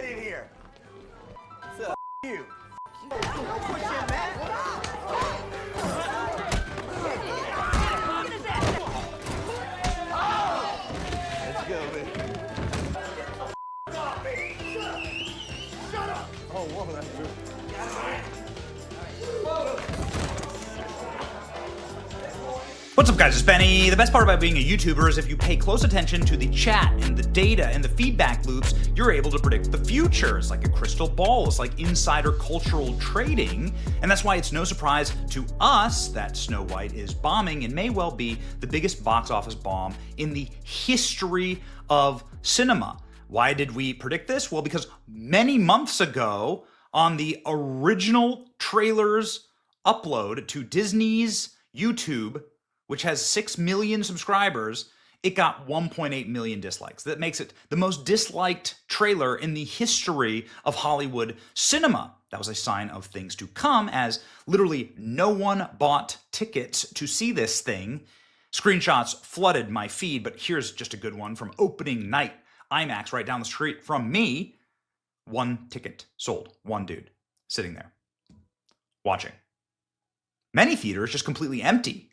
in here. What's up, you? Don't push him, man. Let's go, man. Shut up! Oh, whoa, that's true. What's up, guys? It's Benny. The best part about being a YouTuber is if you pay close attention to the chat and the data and the feedback loops, you're able to predict the future. It's like a crystal ball. It's like insider cultural trading. And that's why it's no surprise to us that Snow White is bombing and may well be the biggest box office bomb in the history of cinema. Why did we predict this? Well, because many months ago, on the original trailers upload to Disney's YouTube, which has 6 million subscribers, it got 1.8 million dislikes. That makes it the most disliked trailer in the history of Hollywood cinema. That was a sign of things to come, as literally no one bought tickets to see this thing. Screenshots flooded my feed, but here's just a good one from opening night. IMAX right down the street from me. 1 ticket sold. One dude sitting there watching. Many theaters just completely empty.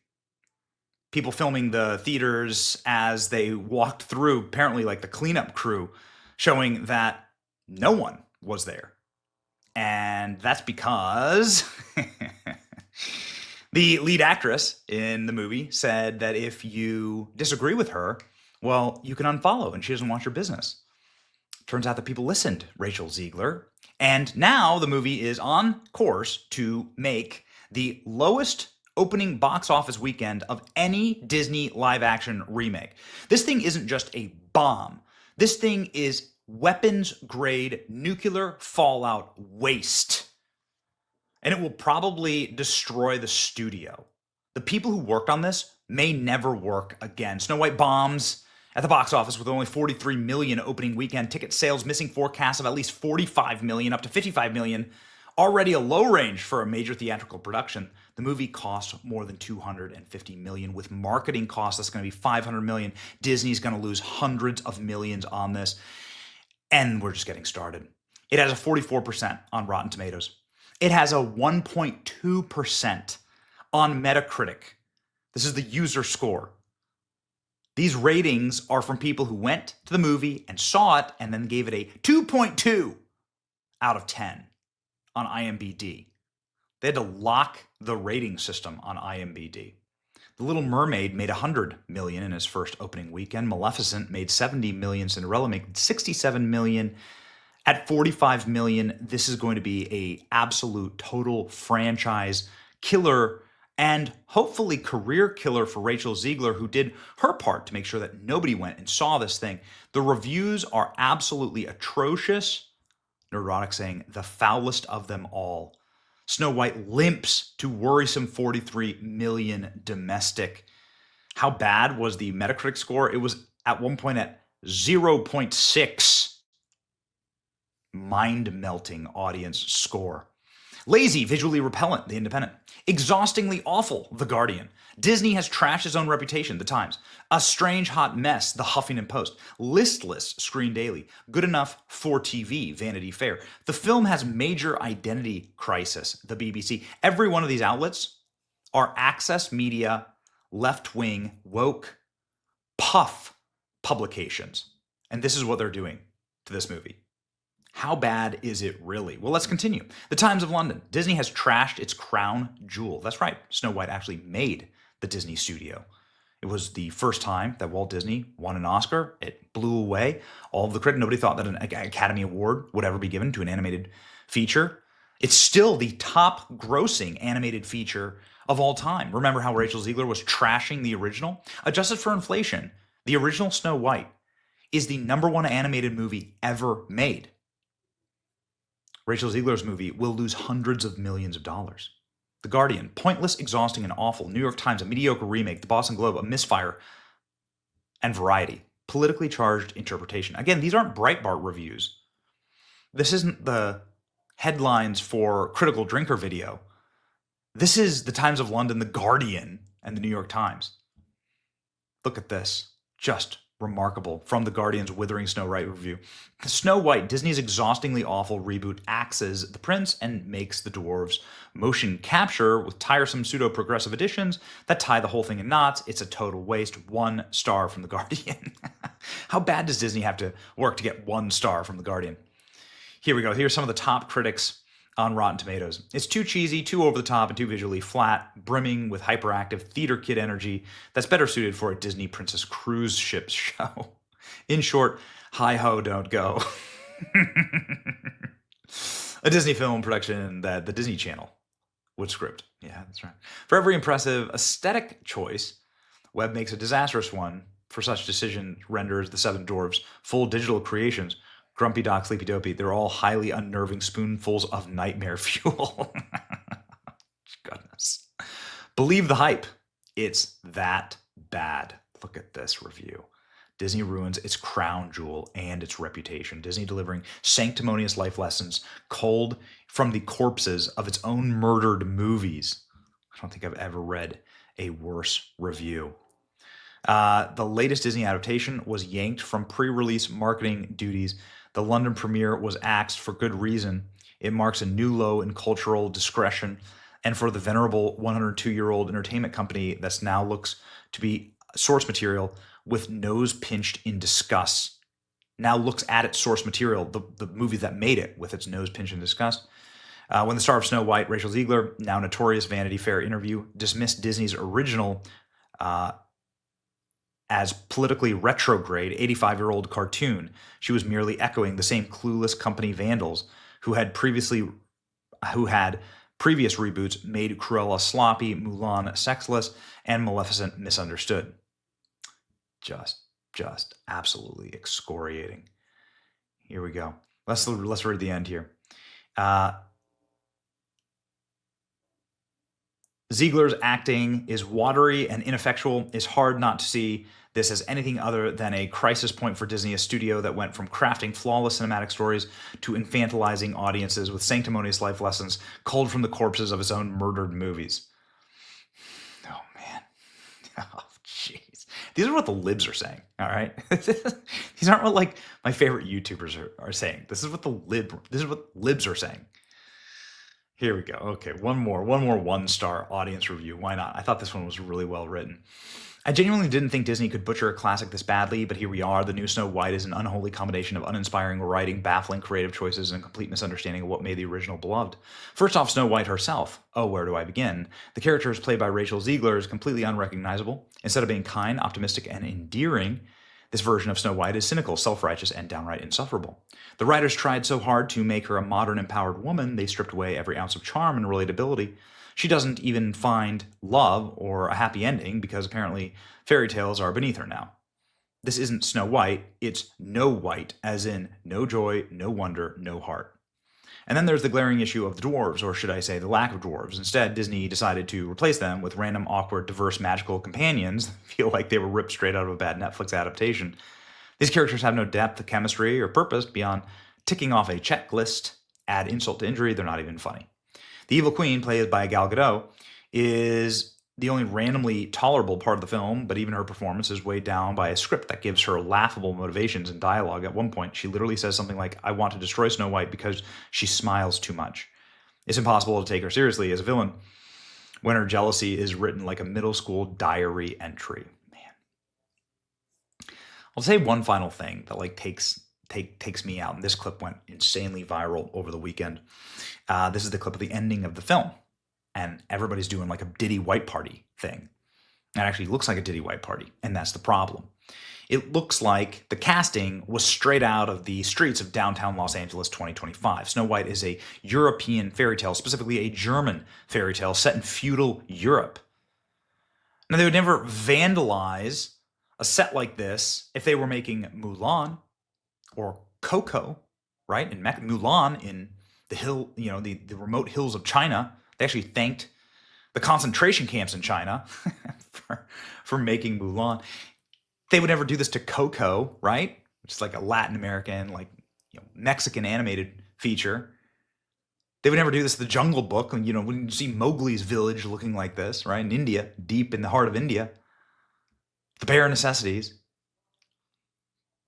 People filming the theaters as they walked through, apparently like the cleanup crew, showing that no one was there. And that's because the lead actress in the movie said that if you disagree with her, well, you can unfollow and she doesn't want your business. Turns out that people listened, Rachel Ziegler. And now the movie is on course to make the lowest opening box office weekend of any Disney live-action remake. This thing isn't just a bomb. This thing is weapons-grade nuclear fallout waste. And it will probably destroy the studio. The people who worked on this may never work again. Snow White bombs at the box office with only 43 million opening weekend ticket sales, missing forecasts of at least 45 million up to 55 million. Already a low range for a major theatrical production. The movie cost more than 250 million. With marketing costs, that's going to be 500 million. Disney's going to lose hundreds of millions on this. And we're just getting started. It has a 44% on Rotten Tomatoes. It has a 1.2% on Metacritic. This is the user score. These ratings are from people who went to the movie and saw it and then gave it a 2.2 out of 10. On IMDb. They had to lock the rating system on IMDb. The Little Mermaid made 100 million in its first opening weekend. Maleficent made 70 million. Cinderella made 67 million. At 45 million, this is going to be an absolute total franchise killer and hopefully career killer for Rachel Ziegler, who did her part to make sure that nobody went and saw this thing. The reviews are absolutely atrocious. Neurotic saying, the foulest of them all. Snow White limps to worrisome 43 million domestic. How bad was the Metacritic score? It was at one point at 0.6. Mind-melting audience score. Lazy, visually repellent, The Independent. Exhaustingly awful, The Guardian. Disney has trashed its own reputation, The Times. A strange hot mess, The Huffington Post. Listless, Screen Daily. Good enough for TV, Vanity Fair. The film has major identity crisis, the BBC. Every one of these outlets are access media, left-wing, woke, puff publications. And this is what they're doing to this movie. How bad is it really? Well, let's continue. The Times of London. Disney has trashed its crown jewel. That's right. Snow White actually made the Disney studio. It was the first time that Walt Disney won an Oscar. It blew away all of the credit. Nobody thought that an Academy Award would ever be given to an animated feature. It's still the top grossing animated feature of all time. Remember how Rachel Ziegler was trashing the original? Adjusted for inflation, the original Snow White is the #1 animated movie ever made. Rachel Ziegler's movie will lose hundreds of millions of dollars. The Guardian, pointless, exhausting, and awful. New York Times, a mediocre remake. The Boston Globe, a misfire. And Variety, politically charged interpretation. Again, these aren't Breitbart reviews. This isn't the headlines for Critical Drinker video. This is the Times of London, The Guardian, and the New York Times. Look at this. Just remarkable from the Guardian's Withering Snow White review. Snow White, Disney's exhaustingly awful reboot, axes the prince and makes the dwarves motion capture with tiresome pseudo-progressive additions that tie the whole thing in knots. It's a total waste. 1 star from the Guardian. How bad does Disney have to work to get 1 star from the Guardian? Here we go. Here's some of the top critics on Rotten Tomatoes. It's too cheesy, too over the top, and too visually flat, brimming with hyperactive theater kid energy that's better suited for a Disney Princess cruise ship show. In short, hi-ho, don't go. A Disney film production that the Disney Channel would script. Yeah, that's right. For every impressive aesthetic choice, Webb makes a disastrous one. For such decision renders The Seven Dwarfs full digital creations. Grumpy Doc, Sleepy Dopey, they're all highly unnerving spoonfuls of nightmare fuel. Goodness. Believe the hype. It's that bad. Look at this review. Disney ruins its crown jewel and its reputation. Disney delivering sanctimonious life lessons culled from the corpses of its own murdered movies. I don't think I've ever read a worse review. The latest Disney adaptation was yanked from pre-release marketing duties. The London premiere was axed for good reason. It marks a new low in cultural discretion, and for the venerable 102-year-old entertainment company that now looks to be source material with nose pinched in disgust. Now looks at its source material, the movie that made it, with its nose pinched in disgust. When the star of Snow White, Rachel Ziegler, now notorious Vanity Fair interview, dismissed Disney's original as politically retrograde 85-year-old cartoon, she was merely echoing the same clueless company vandals who had previous reboots made Cruella sloppy, Mulan sexless, and Maleficent misunderstood. Just absolutely excoriating. Here we go. Let's read the end here. Ziegler's acting is watery and ineffectual. It's hard not to see this as anything other than a crisis point for Disney, a studio that went from crafting flawless cinematic stories to infantilizing audiences with sanctimonious life lessons culled from the corpses of its own murdered movies. Oh, man. Oh, jeez. These are what the libs are saying, all right? These aren't what, like, my favorite YouTubers are saying. This is what libs are saying. Here we go. Okay, one more 1-star audience review. Why not? I thought this one was really well written. I genuinely didn't think Disney could butcher a classic this badly, but here we are. The new Snow White is an unholy combination of uninspiring writing, baffling creative choices, and a complete misunderstanding of what made the original beloved. First off, Snow White herself. Oh, where do I begin? The character is played by Rachel Ziegler is completely unrecognizable. Instead of being kind, optimistic, and endearing, this version of Snow White is cynical, self-righteous, and downright insufferable. The writers tried so hard to make her a modern, empowered woman, they stripped away every ounce of charm and relatability. She doesn't even find love or a happy ending because apparently fairy tales are beneath her now. This isn't Snow White, it's No White, as in no joy, no wonder, no heart. And then there's the glaring issue of the dwarves, or should I say the lack of dwarves. Instead, Disney decided to replace them with random, awkward, diverse, magical companions that feel like they were ripped straight out of a bad Netflix adaptation. These characters have no depth, chemistry, or purpose beyond ticking off a checklist. Add insult to injury, they're not even funny. The Evil Queen, played by Gal Gadot, is the only randomly tolerable part of the film, but even her performance is weighed down by a script that gives her laughable motivations and dialogue. At one point, she literally says something like, "I want to destroy Snow White because she smiles too much." It's impossible to take her seriously as a villain when her jealousy is written like a middle school diary entry. Man. I'll say one final thing that takes me out, and this clip went insanely viral over the weekend. This is the clip of the ending of the film, and everybody's doing like a Diddy White Party thing. It actually looks like a Diddy White Party, and that's the problem. It looks like the casting was straight out of the streets of downtown Los Angeles 2025. Snow White is a European fairy tale, specifically a German fairy tale set in feudal Europe. Now, they would never vandalize a set like this if they were making Mulan or Coco, right? In Mulan, in the the remote hills of China, they actually thanked the concentration camps in China for making Mulan. They would never do this to Coco, right? Which is like a Latin American, Mexican animated feature. They would never do this to the Jungle Book. When you see Mowgli's village looking like this, right? In India, deep in the heart of India. The bare necessities.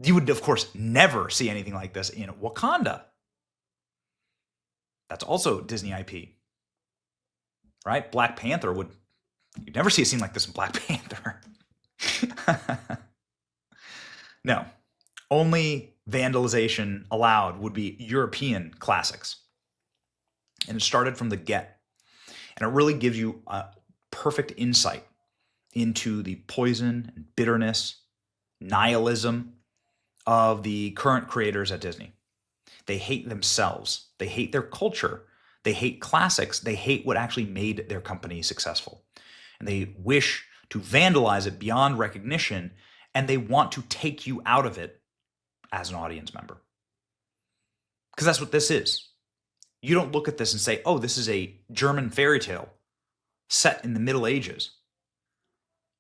You would, of course, never see anything like this in Wakanda. That's also Disney IP, right? Black Panther you'd never see a scene like this in Black Panther. No, only vandalization allowed would be European classics. And it started from the get. And it really gives you a perfect insight into the poison and bitterness, nihilism of the current creators at Disney. They hate themselves. They hate their culture. They hate classics. They hate what actually made their company successful. And they wish to vandalize it beyond recognition, and they want to take you out of it as an audience member. Because that's what this is. You don't look at this and say, oh, this is a German fairy tale set in the Middle Ages.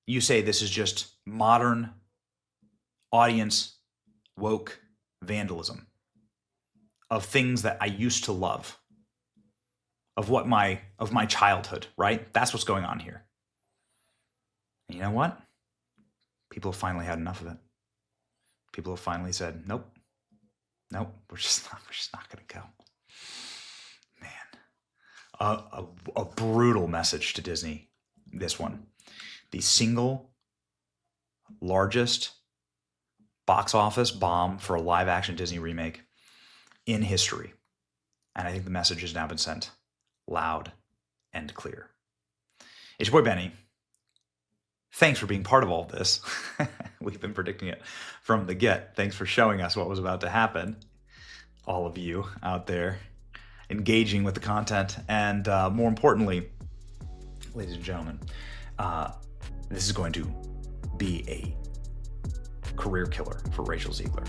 You say this is just modern audience woke vandalism of things that I used to love, of my childhood, right? That's what's going on here. And you know what? People have finally had enough of it. People have finally said, nope, we're just not going to go. Man, a brutal message to Disney, this one. The single largest box office bomb for a live action Disney remake in history. And I think the message has now been sent loud and clear. It's your boy Benny. Thanks for being part of all of this. We've been predicting it from the get. Thanks for showing us what was about to happen. All of you out there engaging with the content. And more importantly, ladies and gentlemen, this is going to be a career killer for Rachel Ziegler,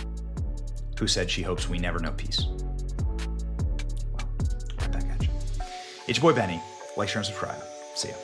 who said she hopes we never know peace. Well, right back at you. It's your boy Benny. Like, share, and subscribe. See ya.